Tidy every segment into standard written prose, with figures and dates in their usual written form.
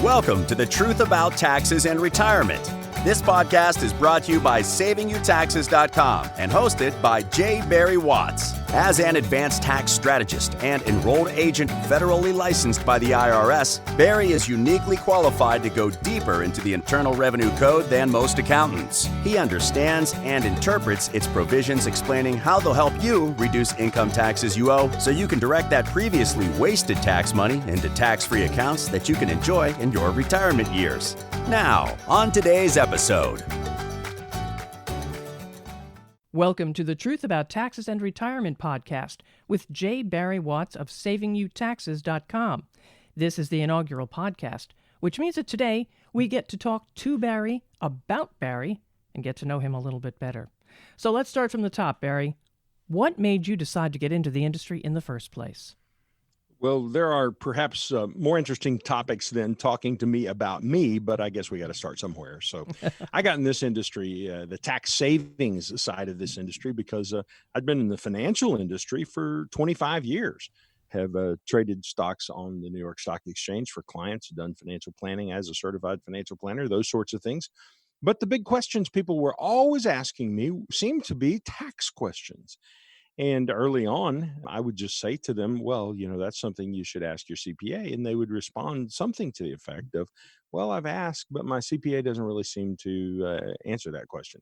Welcome to The Truth About Taxes and Retirement. This podcast is brought to you by SavingYouTaxes.com and hosted by J. Barry Watts. As an advanced tax strategist and enrolled agent federally licensed by the IRS, Barry is uniquely qualified to go deeper into the Internal Revenue Code than most accountants. He understands and interprets its provisions, explaining how they'll help you reduce income taxes you owe so you can direct that previously wasted tax money into tax-free accounts that you can enjoy in your retirement years. Now, on today's episode. Welcome to the Truth About Taxes and Retirement podcast with J. Barry Watts of SavingYouTaxes.com. This is the inaugural podcast, which means that today we get to talk to Barry, about Barry, and get to know him a little bit better. So let's start from the top, Barry. What made you decide to get into the industry in the first place? Well, there are perhaps more interesting topics than talking to me about me, but I guess we got to start somewhere. So I got in this industry, the tax savings side of this industry, because I'd been in the financial industry for 25 years, have traded stocks on the New York Stock Exchange for clients, done financial planning as a certified financial planner, those sorts of things. But the big questions people were always asking me seemed to be tax questions. And early on, I would just say to them, well, that's something you should ask your CPA. And they would respond something to the effect of, well, I've asked, but my CPA doesn't really seem to answer that question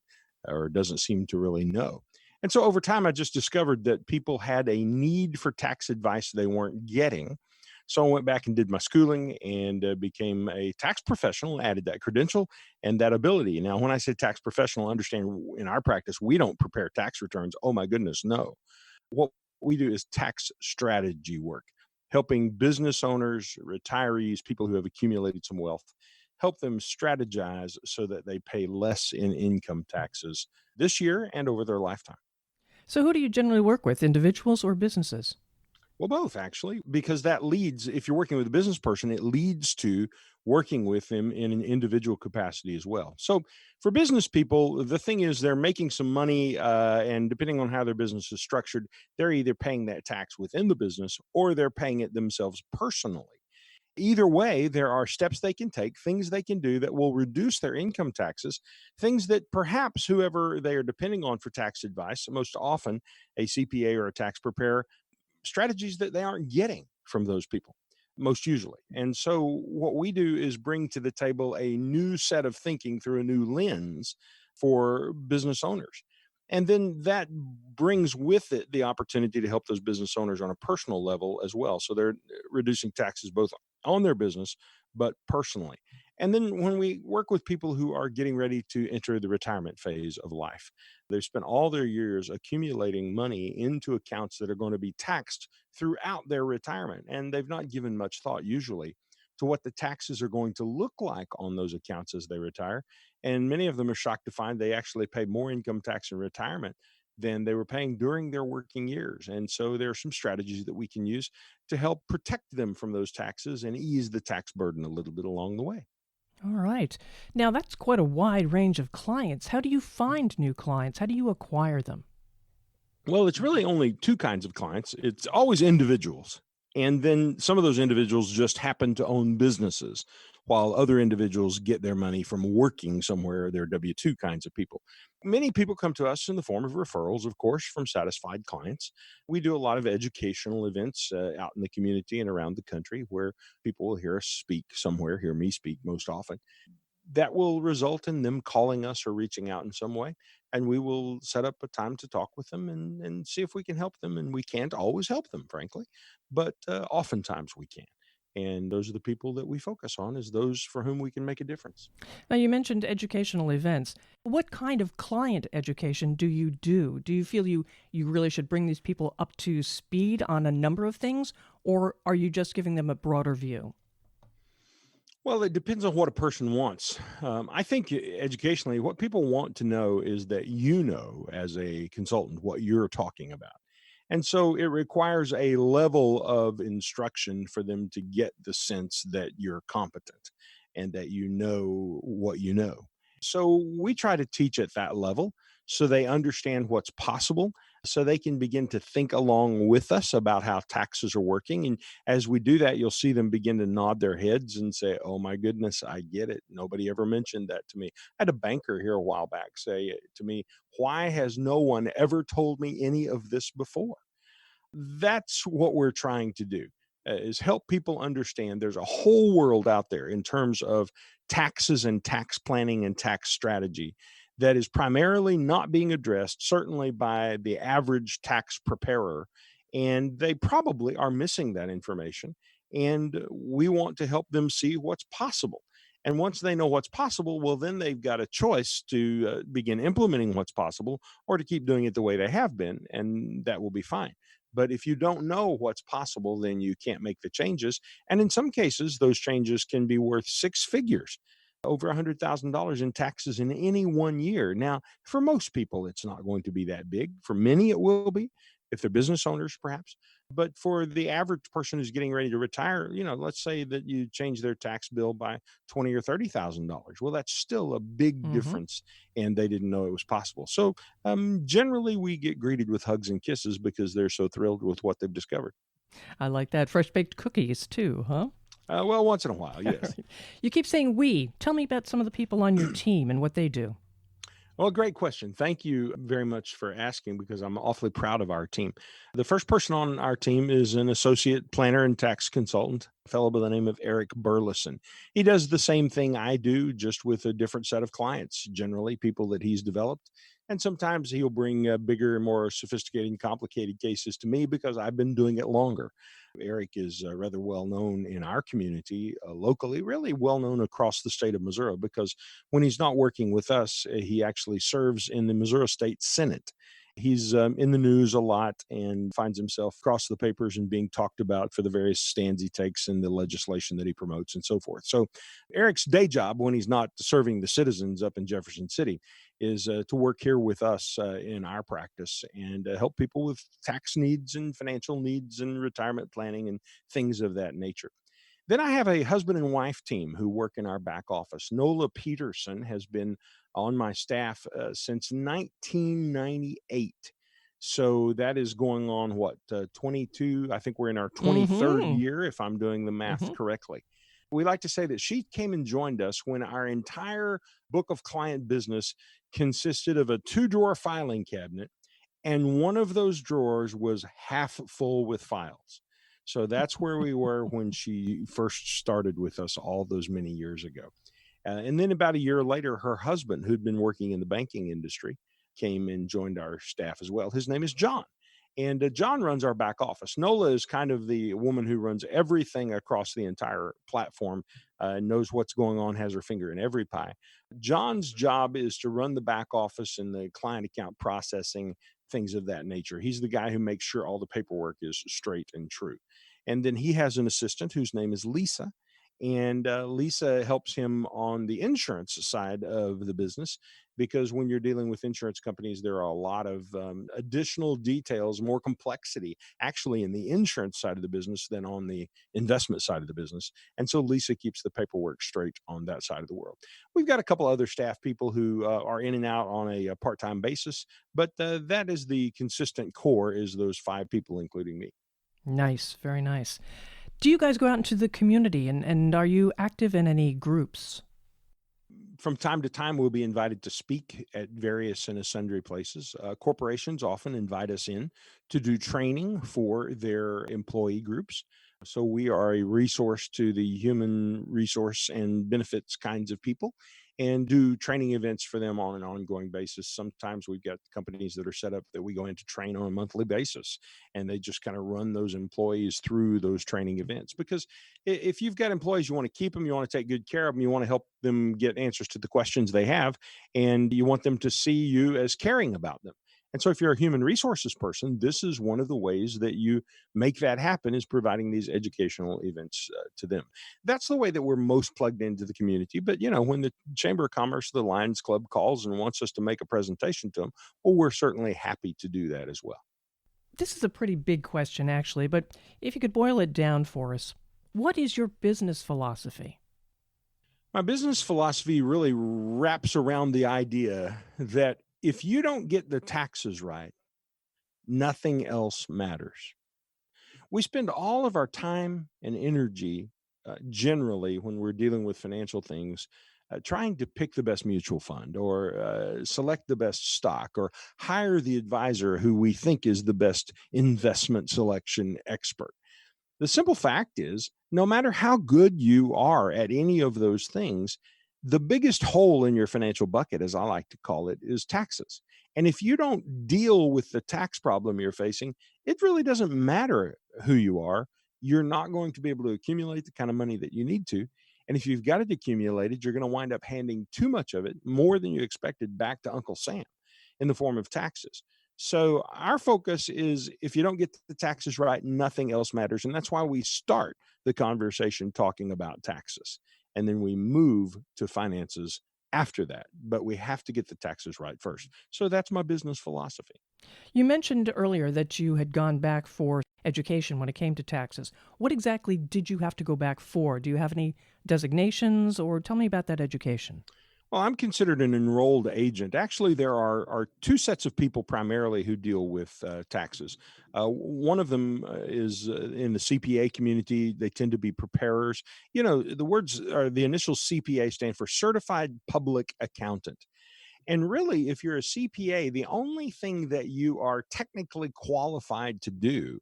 or doesn't seem to really know. And so over time, I just discovered that people had a need for tax advice they weren't getting. So I went back and did my schooling and became a tax professional, added that credential and that ability. Now, when I say tax professional, understand in our practice, we don't prepare tax returns. Oh my goodness, no. What we do is tax strategy work, helping business owners, retirees, people who have accumulated some wealth, help them strategize so that they pay less in income taxes this year and over their lifetime. So who do you generally work with, individuals or businesses? Well, both actually, because that leads, if you're working with a business person, it leads to working with them in an individual capacity as well. So for business people, the thing is they're making some money and depending on how their business is structured, they're either paying that tax within the business or they're paying it themselves personally. Either way, there are steps they can take, things they can do that will reduce their income taxes, things that perhaps whoever they are depending on for tax advice, most often a CPA or a tax preparer, strategies that they aren't getting from those people, most usually. And so what we do is bring to the table a new set of thinking through a new lens for business owners. And then that brings with it the opportunity to help those business owners on a personal level as well. So they're reducing taxes both on their business, but personally. And then when we work with people who are getting ready to enter the retirement phase of life, they've spent all their years accumulating money into accounts that are going to be taxed throughout their retirement. And they've not given much thought usually to what the taxes are going to look like on those accounts as they retire. And many of them are shocked to find they actually pay more income tax in retirement than they were paying during their working years. And so there are some strategies that we can use to help protect them from those taxes and ease the tax burden a little bit along the way. All right. Now, that's quite a wide range of clients. How do you find new clients? How do you acquire them? Well, it's really only two kinds of clients. It's always individuals. And then some of those individuals just happen to own businesses, while other individuals get their money from working somewhere. They're W-2 kinds of people. Many people come to us in the form of referrals, of course, from satisfied clients. We do a lot of educational events out in the community and around the country where people will hear us speak somewhere, hear me speak most often. That will result in them calling us or reaching out in some way. And we will set up a time to talk with them and see if we can help them. And we can't always help them, frankly, but oftentimes we can. And those are the people that we focus on, is those for whom we can make a difference. Now, you mentioned educational events. What kind of client education do you do? Do you feel you really should bring these people up to speed on a number of things, or are you just giving them a broader view? Well, it depends on what a person wants. I think educationally, what people want to know is that as a consultant, what you're talking about. And so it requires a level of instruction for them to get the sense that you're competent and that you know what you know. So we try to teach at that level so they understand what's possible, so they can begin to think along with us about how taxes are working. And as we do that, you'll see them begin to nod their heads and say, "Oh my goodness, I get it. Nobody ever mentioned that to me." I had a banker here a while back say to me, "Why has no one ever told me any of this before?" That's what we're trying to do, is help people understand there's a whole world out there in terms of taxes and tax planning and tax strategy that is primarily not being addressed, certainly by the average tax preparer. And they probably are missing that information. And we want to help them see what's possible. And once they know what's possible, well, then they've got a choice to begin implementing what's possible or to keep doing it the way they have been, and that will be fine. But if you don't know what's possible, then you can't make the changes. And in some cases, those changes can be worth six figures, over $100,000 in taxes in any one year. Now, for most people, it's not going to be that big. For many, it will be, if they're business owners, perhaps. But for the average person who's getting ready to retire, let's say that you change their tax bill by $20 or $30,000. Well, that's still a big Mm-hmm. difference, and they didn't know it was possible. So generally, we get greeted with hugs and kisses because they're so thrilled with what they've discovered. I like that. Fresh baked cookies, too, huh? Well, once in a while, yes. You keep saying we. Tell me about some of the people on your team and what they do. Well, great question. Thank you very much for asking because I'm awfully proud of our team. The first person on our team is an associate planner and tax consultant, a fellow by the name of Eric Burleson. He does the same thing I do, just with a different set of clients, generally people that he's developed. And sometimes he'll bring bigger, more sophisticated and complicated cases to me because I've been doing it longer. Eric is rather well known in our community locally, really well known across the state of Missouri, because when he's not working with us, he actually serves in the Missouri State Senate. He's in the news a lot and finds himself across the papers and being talked about for the various stands he takes in the legislation that he promotes and so forth. So, Eric's day job, when he's not serving the citizens up in Jefferson City, is to work here with us in our practice and help people with tax needs and financial needs and retirement planning and things of that nature. Then I have a husband and wife team who work in our back office. Nola Peterson has been on my staff since 1998. So that is going on 22? I think we're in our 23rd Mm-hmm. year, if I'm doing the math Mm-hmm. correctly. We like to say that she came and joined us when our entire book of client business consisted of a two-drawer filing cabinet, and one of those drawers was half full with files. So that's where we were when she first started with us all those many years ago. And then about a year later, her husband, who'd been working in the banking industry, came and joined our staff as well. His name is John. And John runs our back office. Nola is kind of the woman who runs everything across the entire platform, knows what's going on, has her finger in every pie. John's job is to run the back office and the client account processing, things of that nature. He's the guy who makes sure all the paperwork is straight and true. And then he has an assistant whose name is Lisa. And Lisa helps him on the insurance side of the business because when you're dealing with insurance companies, there are a lot of additional details, more complexity actually in the insurance side of the business than on the investment side of the business. And so Lisa keeps the paperwork straight on that side of the world. We've got a couple other staff people who are in and out on a part-time basis, but that is the consistent core, is those five people, including me. Nice. Very nice. Do you guys go out into the community and are you active in any groups? From time to time, we'll be invited to speak at various and sundry places. Corporations often invite us in to do training for their employee groups. So we are a resource to the human resource and benefits kinds of people and do training events for them on an ongoing basis. Sometimes we've got companies that are set up that we go in to train on a monthly basis, and they just kind of run those employees through those training events. Because if you've got employees, you want to keep them, you want to take good care of them, you want to help them get answers to the questions they have, and you want them to see you as caring about them. And so if you're a human resources person, this is one of the ways that you make that happen, is providing these educational events to them. That's the way that we're most plugged into the community. But, when the Chamber of Commerce, the Lions Club calls and wants us to make a presentation to them, well, we're certainly happy to do that as well. This is a pretty big question, actually, but if you could boil it down for us, what is your business philosophy? My business philosophy really wraps around the idea that if you don't get the taxes right, nothing else matters. We spend all of our time and energy generally when we're dealing with financial things trying to pick the best mutual fund or select the best stock or hire the advisor who we think is the best investment selection expert. The simple fact is, no matter how good you are at any of those things, the biggest hole in your financial bucket, as I like to call it, is taxes. And if you don't deal with the tax problem you're facing, it really doesn't matter who you are. You're not going to be able to accumulate the kind of money that you need to. And if you've got it accumulated, you're going to wind up handing too much of it, more than you expected, back to Uncle Sam in the form of taxes. So our focus is if you don't get the taxes right, nothing else matters. And that's why we start the conversation talking about taxes. And then we move to finances after that. But we have to get the taxes right first. So that's my business philosophy. You mentioned earlier that you had gone back for education when it came to taxes. What exactly did you have to go back for? Do you have any designations, or tell me about that education? Well, I'm considered an enrolled agent. Actually, there are two sets of people primarily who deal with taxes. One of them is in the CPA community. They tend to be preparers. You know, the words are the initial CPA stand for Certified Public Accountant. And really, if you're a CPA, the only thing that you are technically qualified to do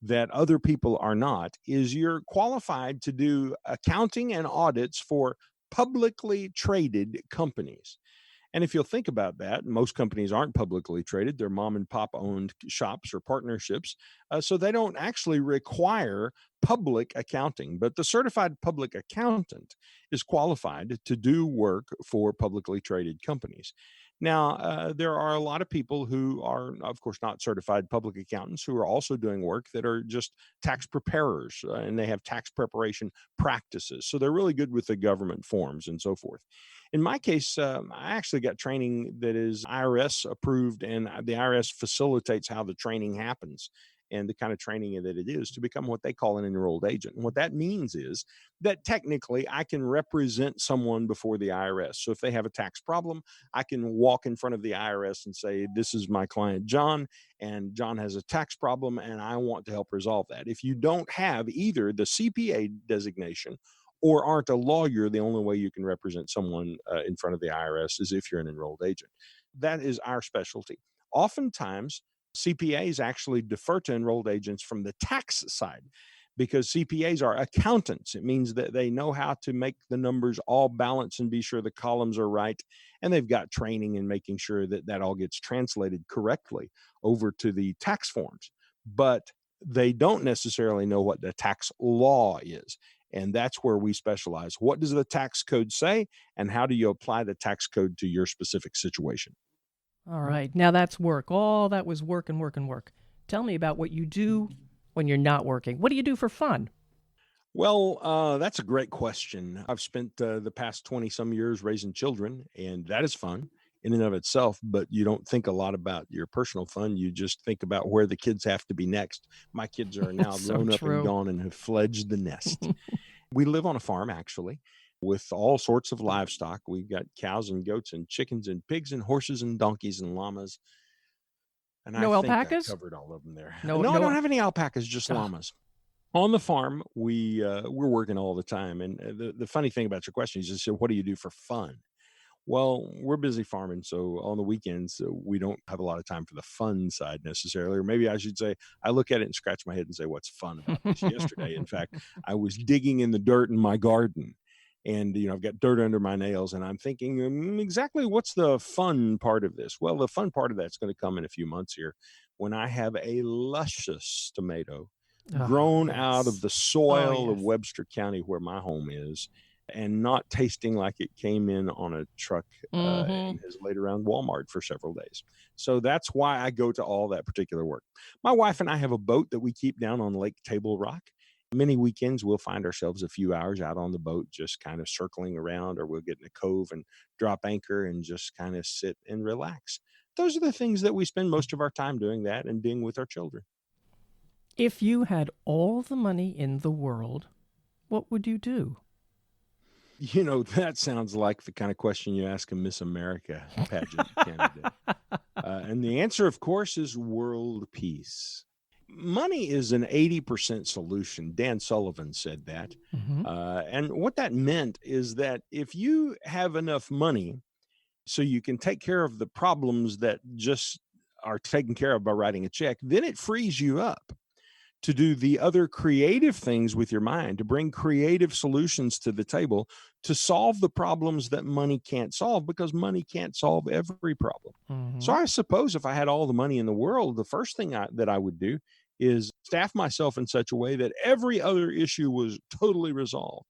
that other people are not is you're qualified to do accounting and audits for publicly traded companies. And if you'll think about that, most companies aren't publicly traded. They're mom and pop owned shops or partnerships. So they don't actually require public accounting. But the certified public accountant is qualified to do work for publicly traded companies. Now, there are a lot of people who are, of course, not certified public accountants who are also doing work that are just tax preparers and they have tax preparation practices. So they're really good with the government forms and so forth. In my case, I actually got training that is IRS approved, and the IRS facilitates how the training happens and the kind of training that it is to become what they call an enrolled agent. And what that means is that technically I can represent someone before the IRS. So if they have a tax problem, I can walk in front of the IRS and say, this is my client, John, and John has a tax problem, and I want to help resolve that. If you don't have either the CPA designation or aren't a lawyer, the only way you can represent someone in front of the IRS is if you're an enrolled agent. That is our specialty. Oftentimes, CPAs actually defer to enrolled agents from the tax side because CPAs are accountants. It means that they know how to make the numbers all balance and be sure the columns are right. And they've got training in making sure that that all gets translated correctly over to the tax forms. But they don't necessarily know what the tax law is. And that's where we specialize. What does the tax code say? And how do you apply the tax code to your specific situation? All right. Now that's work. All that was work and work and work. Tell me about what you do when you're not working. What do you do for fun? Well, that's a great question. I've spent the past 20 some years raising children, and that is fun in and of itself, but you don't think a lot about your personal fun. You just think about where the kids have to be next. My kids are now So grown up and true. gone and have fledged the nest. We live on a farm, actually, with all sorts of livestock. We've got cows and goats and chickens and pigs and horses and donkeys and llamas. And I No think I alpacas? covered all of them there. No, No, I don't no. have any alpacas, just Ah, llamas. On the farm, we're working all the time. And the funny thing about your question is, you said, what do you do for fun? Well, we're busy farming, so on the weekends, we don't have a lot of time for the fun side necessarily. Or maybe I should say, I look at it and scratch my head and say, what's fun about this? Yesterday, in fact, I was digging in the dirt in my garden. And, I've got dirt under my nails, and I'm thinking, exactly what's the fun part of this? Well, the fun part of that's going to come in a few months here when I have a luscious tomato oh, grown out of yes. the Oh, soil of yes. Webster County, where my home is, and not tasting like it came in on a truck Mm-hmm. and has laid around Walmart for several days. So that's why I go to all that particular work. My wife and I have a boat that we keep down on Lake Table Rock. Many weekends we'll find ourselves a few hours out on the boat, just kind of circling around, or we'll get in a cove and drop anchor and just kind of sit and relax. Those are the things that we spend most of our time doing, that and being with our children. If you had all the money in the world, what would you do? That sounds like the kind of question you ask a Miss America pageant candidate. And the answer, of course, is world peace. Money is an 80% solution. Dan Sullivan said that. Hmm. And what that meant is that if you have enough money so you can take care of the problems that just are taken care of by writing a check, then it frees you up to do the other creative things with your mind, to bring creative solutions to the table, to solve the problems that money can't solve, because money can't solve every problem. So Hmm. I suppose if I had all the money in the world, the first thing that I would do is staff myself in such a way that every other issue was totally resolved.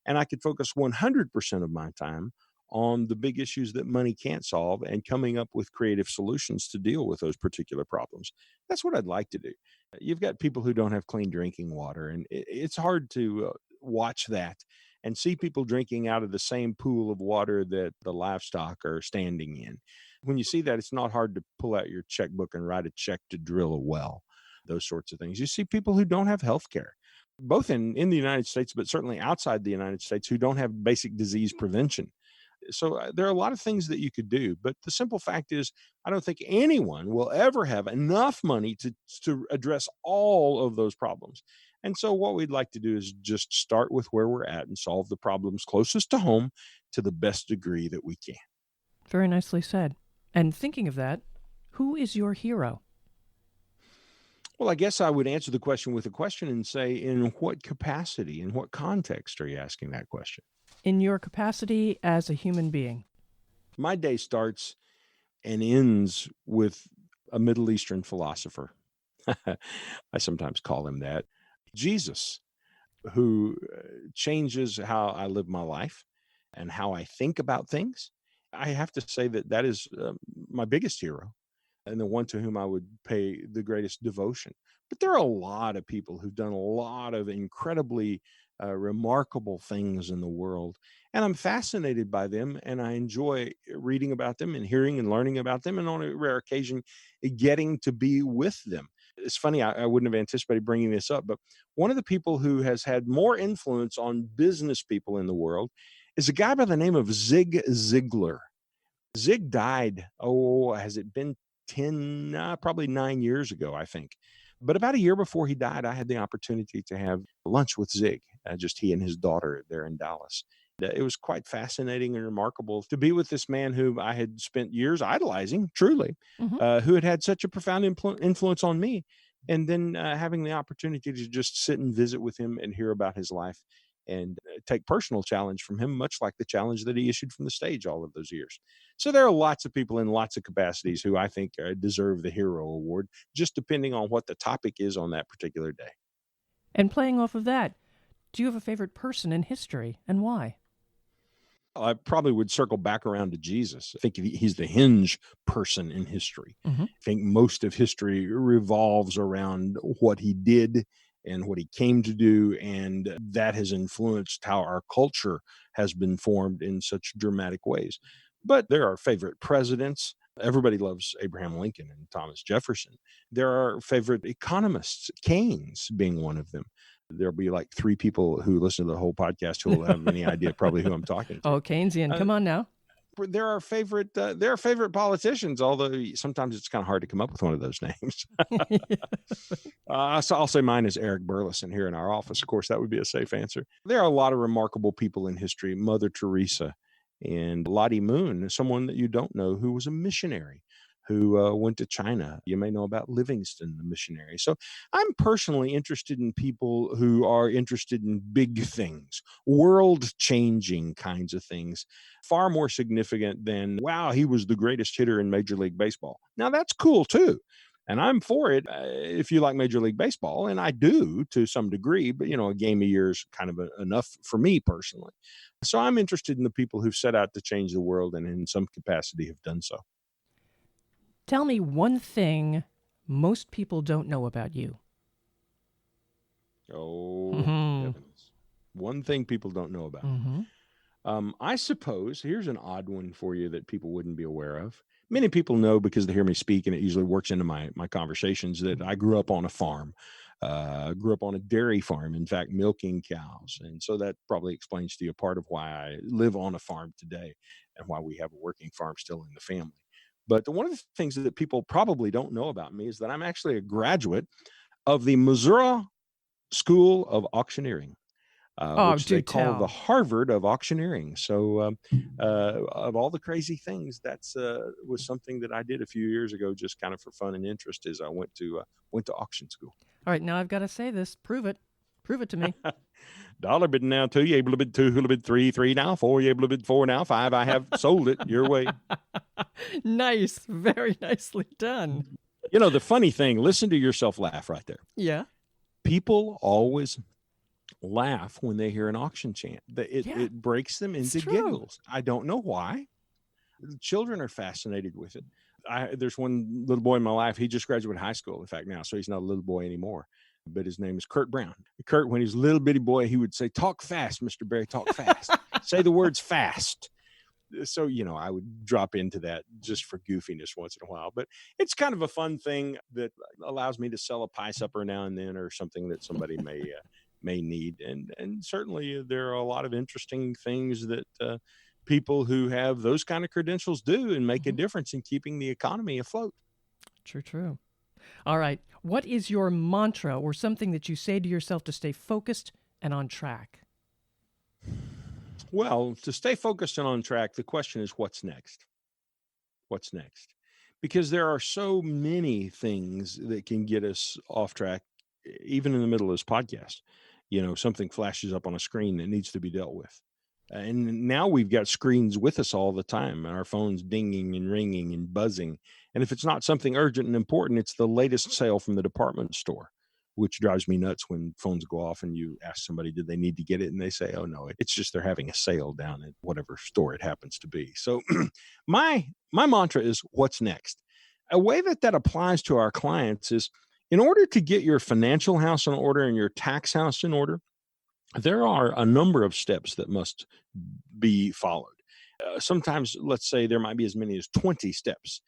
And I could focus 100% of my time on the big issues that money can't solve and coming up with creative solutions to deal with those particular problems. That's what I'd like to do. You've got people who don't have clean drinking water, and it's hard to watch that and see people drinking out of the same pool of water that the livestock are standing in. When you see that, it's not hard to pull out your checkbook and write a check to drill a well, those sorts of things. You see people who don't have health care, both in the United States, but certainly outside the United States, who don't have basic disease prevention. So there are a lot of things that you could do, but the simple fact is, I don't think anyone will ever have enough money to address all of those problems. And so what we'd like to do is just start with where we're at and solve the problems closest to home to the best degree that we can. Very nicely said. And thinking of that, who is your hero? Well, I guess I would answer the question with a question and say, in what capacity, in what context are you asking that question? In your capacity as a human being. My day starts and ends with a Middle Eastern philosopher. I sometimes call him that. Jesus, who changes how I live my life and how I think about things. I have to say that that is my biggest hero and the one to whom I would pay the greatest devotion. But there are a lot of people who've done a lot of incredibly remarkable things in the world. And I'm fascinated by them, and I enjoy reading about them and hearing and learning about them, and on a rare occasion, getting to be with them. It's funny, I wouldn't have anticipated bringing this up, but one of the people who has had more influence on business people in the world is a guy by the name of Zig Ziglar. Zig died, has it been 10, probably 9 years ago, I think. But about a year before he died, I had the opportunity to have lunch with Zig, just he and his daughter there in Dallas. It was quite fascinating and remarkable to be with this man who I had spent years idolizing, truly, Hmm. who had had such a profound influence on me. And then having the opportunity to just sit and visit with him and hear about his life and take personal challenge from him, much like the challenge that he issued from the stage all of those years. So there are lots of people in lots of capacities who I think deserve the Hero Award, just depending on what the topic is on that particular day. And playing off of that, do you have a favorite person in history and why? I probably would circle back around to Jesus. I think he's the hinge person in history. Hmm. I think most of history revolves around what he did and what he came to do, and that has influenced how our culture has been formed in such dramatic ways. But there are favorite presidents. Everybody loves Abraham Lincoln and Thomas Jefferson. There are favorite economists, Keynes being one of them. There'll be like three people who listen to the whole podcast who will have any idea probably who I'm talking to. Oh, Keynesian, Uh, come on now. there are favorite politicians, although sometimes it's kind of hard to come up with one of those names. So I'll say mine is Eric Burleson here in our office. Of course, that would be a safe answer. There are a lot of remarkable people in history. Mother Teresa and Lottie Moon, someone that you don't know who was a missionary who went to China. You may know about Livingston, the missionary. So I'm personally interested in people who are interested in big things, world-changing kinds of things, far more significant than, wow, he was the greatest hitter in Major League Baseball. Now, that's cool, too. And I'm for it if you like Major League Baseball, and I do to some degree, but, a game a year is kind of enough for me personally. So I'm interested in the people who've set out to change the world and in some capacity have done so. Tell me one thing most people don't know about you. Oh, Hmm. heavens. One thing people don't know about. Hmm. I suppose, here's an odd one for you that people wouldn't be aware of. Many people know because they hear me speak, and it usually works into my conversations, that I grew up on a farm. Grew up on a dairy farm, in fact, milking cows. And so that probably explains to you a part of why I live on a farm today and why we have a working farm still in the family. But one of the things that people probably don't know about me is that I'm actually a graduate of the Missouri School of Auctioneering, Oh, which do they call the tell. Harvard of Auctioneering. So, of all the crazy things, that's was something that I did a few years ago, just kind of for fun and interest. As I went to auction school. All right, now I've got to say this. Prove it. Prove it to me. Dollar bid now, two. You able to bid two? Who'll bid three? Three now. Four. You able to bid four now? Five. I have sold it your way. Nice. Very nicely done. You know the funny thing. Listen to yourself laugh right there. Yeah. People always laugh when they hear an auction chant. It breaks them into giggles. I don't know why. Children are fascinated with it. There's one little boy in my life. He just graduated high school, in fact, now, so he's not a little boy anymore. But his name is Kurt Brown. Kurt, when he was a little bitty boy, he would say, "Talk fast, Mr. Barry, talk fast." Say the words fast. So, I would drop into that just for goofiness once in a while. But it's kind of a fun thing that allows me to sell a pie supper now and then, or something that somebody may need. And certainly there are a lot of interesting things that people who have those kind of credentials do and make a difference in keeping the economy afloat. True. All right. What is your mantra or something that you say to yourself to stay focused and on track? Well, to stay focused and on track, the question is, what's next? What's next? Because there are so many things that can get us off track, even in the middle of this podcast. Something flashes up on a screen that needs to be dealt with. And now we've got screens with us all the time, and our phones dinging and ringing and buzzing. And if it's not something urgent and important, it's the latest sale from the department store, which drives me nuts when phones go off and you ask somebody, did they need to get it? And they say, oh, no, it's just they're having a sale down at whatever store it happens to be. So my mantra is, what's next? A way that applies to our clients is, in order to get your financial house in order and your tax house in order, there are a number of steps that must be followed. Sometimes, let's say, there might be as many as 20 steps.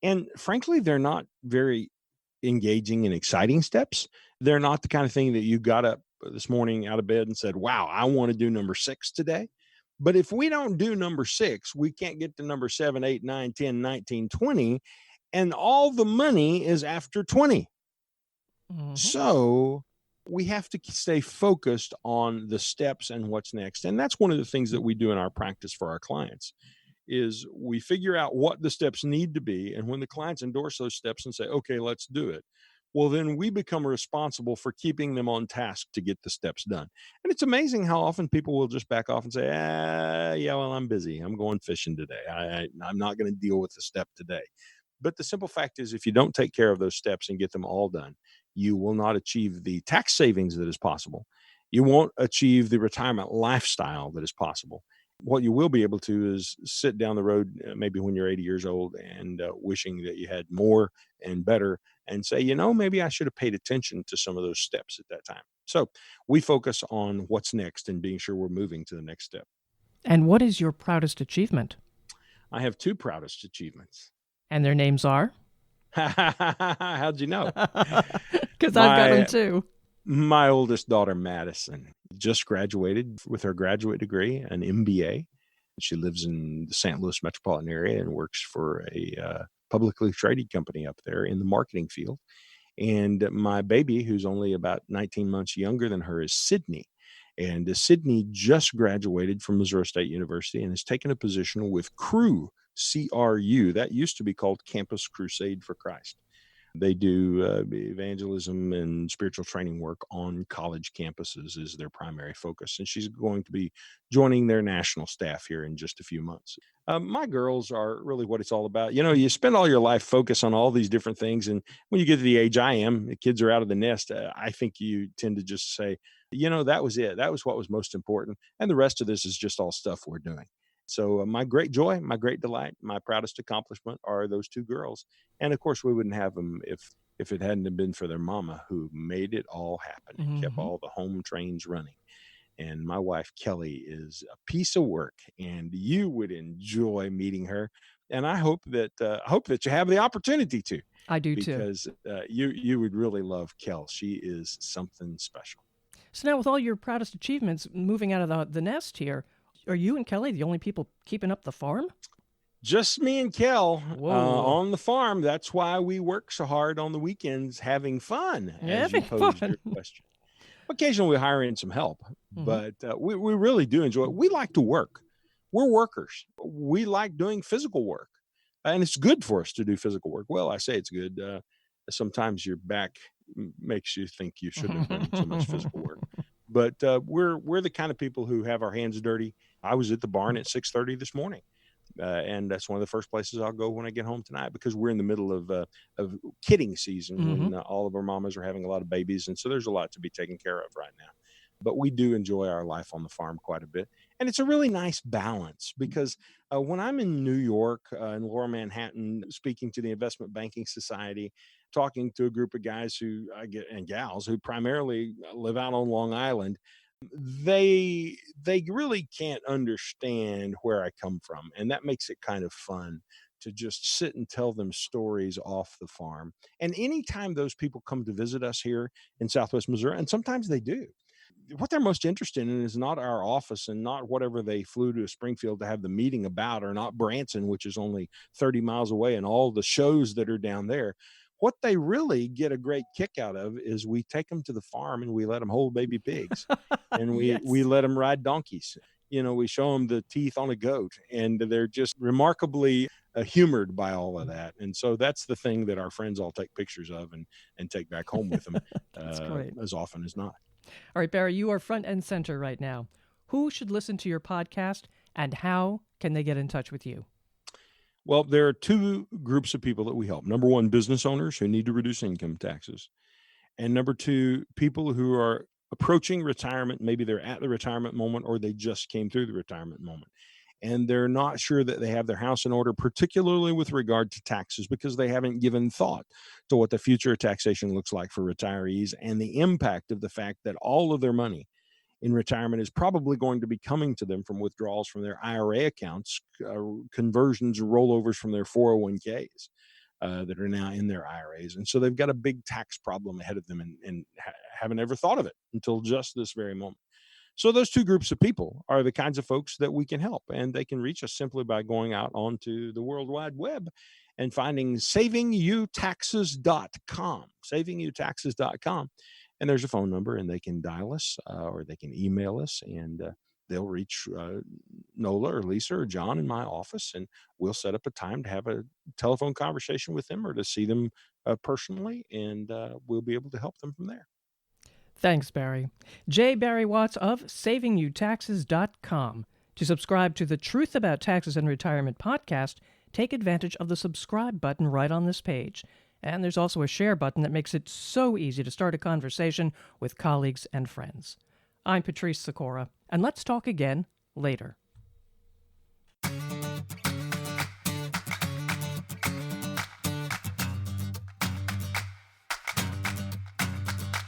And frankly, they're not very engaging and exciting steps. They're not the kind of thing that you got up this morning out of bed and said, wow, I want to do number 6 today. But if we don't do number 6, we can't get to number 7, 8, 9, 10, 19, 20. And all the money is after 20. So we have to stay focused on the steps and what's next. And that's one of the things that we do in our practice for our clients is we figure out what the steps need to be. And when the clients endorse those steps and say, okay, let's do it, well, then we become responsible for keeping them on task to get the steps done. And it's amazing how often people will just back off and say, yeah, well, I'm busy. I'm going fishing today. I'm not going to deal with the step today. But the simple fact is, if you don't take care of those steps and get them all done, you will not achieve the tax savings that is possible. You won't achieve the retirement lifestyle that is possible. What you will be able to is sit down the road, maybe when you're 80 years old and wishing that you had more and better, and say, maybe I should have paid attention to some of those steps at that time. So we focus on what's next and being sure we're moving to the next step. And what is your proudest achievement? I have 2 proudest achievements. And their names are? How'd you know? Because I've got them too. My oldest daughter, Madison, just graduated with her graduate degree, an MBA. She lives in the St. Louis metropolitan area and works for a publicly traded company up there in the marketing field. And my baby, who's only about 19 months younger than her, is Sydney. And Sydney just graduated from Missouri State University and has taken a position with CRU, CRU. That used to be called Campus Crusade for Christ. They do evangelism and spiritual training work on college campuses is their primary focus. And she's going to be joining their national staff here in just a few months. My girls are really what it's all about. You spend all your life focused on all these different things. And when you get to the age I am, the kids are out of the nest. I think you tend to just say, that was it. That was what was most important. And the rest of this is just all stuff we're doing. So my great joy, my great delight, my proudest accomplishment are those 2 girls. And of course, we wouldn't have them if it hadn't been for their mama, who made it all happen and kept all the home trains running. And my wife, Kelly, is a piece of work, and you would enjoy meeting her. And I hope that you have the opportunity to. I do too. Because you would really love Kel. She is something special. So now with all your proudest achievements moving out of the nest here, are you and Kelly the only people keeping up the farm? Just me and Kel on the farm. That's why we work so hard on the weekends, having fun, as you posed your question. Occasionally we hire in some help, but we really do enjoy it. We like to work. We're workers. We like doing physical work. And it's good for us to do physical work. Well, I say it's good. Sometimes your back makes you think you shouldn't have done so much physical work. But we're the kind of people who have our hands dirty. I was at the barn at 6:30 this morning. And that's one of the first places I'll go when I get home tonight, because we're in the middle of kidding season when all of our mamas are having a lot of babies. And so there's a lot to be taken care of right now. But we do enjoy our life on the farm quite a bit. And it's a really nice balance, because when I'm in New York, in Lower Manhattan, speaking to the Investment Banking Society, talking to a group of guys and gals who primarily live out on Long Island, they really can't understand where I come from. And that makes it kind of fun to just sit and tell them stories off the farm. And anytime those people come to visit us here in Southwest Missouri, and sometimes they do, what they're most interested in is not our office and not whatever they flew to Springfield to have the meeting about, or not Branson, which is only 30 miles away, and all the shows that are down there. What they really get a great kick out of is we take them to the farm and we let them hold baby pigs and we let them ride donkeys. We show them the teeth on a goat, and they're just remarkably humored by all of that. And so that's the thing that our friends all take pictures of and take back home with them as often as not. All right, Barry, you are front and center right now. Who should listen to your podcast, and how can they get in touch with you? Well, there are two groups of people that we help. Number one, business owners who need to reduce income taxes. And number two, people who are approaching retirement. Maybe they're at the retirement moment, or they just came through the retirement moment, and they're not sure that they have their house in order, particularly with regard to taxes, because they haven't given thought to what the future of taxation looks like for retirees, and the impact of the fact that all of their money in retirement is probably going to be coming to them from withdrawals from their IRA accounts, conversions, rollovers from their 401ks that are now in their IRAs. And so they've got a big tax problem ahead of them, and haven't ever thought of it until just this very moment. So those two groups of people are the kinds of folks that we can help, and they can reach us simply by going out onto the World Wide Web and finding savingyouTaxes.com, savingyouTaxes.com. And there's a phone number, and they can dial us or they can email us, and they'll reach Nola or Lisa or John in my office, and we'll set up a time to have a telephone conversation with them or to see them personally, and we'll be able to help them from there. Thanks, Barry. J. Barry Watts of savingyouTaxes.com. To subscribe to the Truth About Taxes and Retirement podcast, take advantage of the subscribe button right on this page. And there's also a share button that makes it so easy to start a conversation with colleagues and friends. I'm Patrice Sikora, and let's talk again later.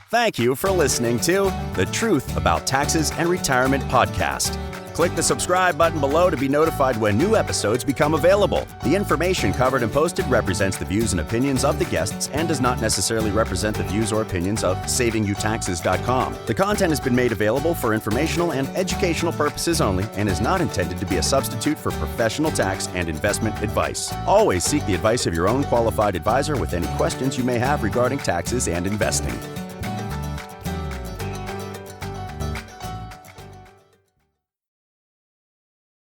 Thank you for listening to The Truth About Taxes and Retirement podcast. Click the subscribe button below to be notified when new episodes become available. The information covered and posted represents the views and opinions of the guests and does not necessarily represent the views or opinions of savingyouTaxes.com. The content has been made available for informational and educational purposes only and is not intended to be a substitute for professional tax and investment advice. Always seek the advice of your own qualified advisor with any questions you may have regarding taxes and investing.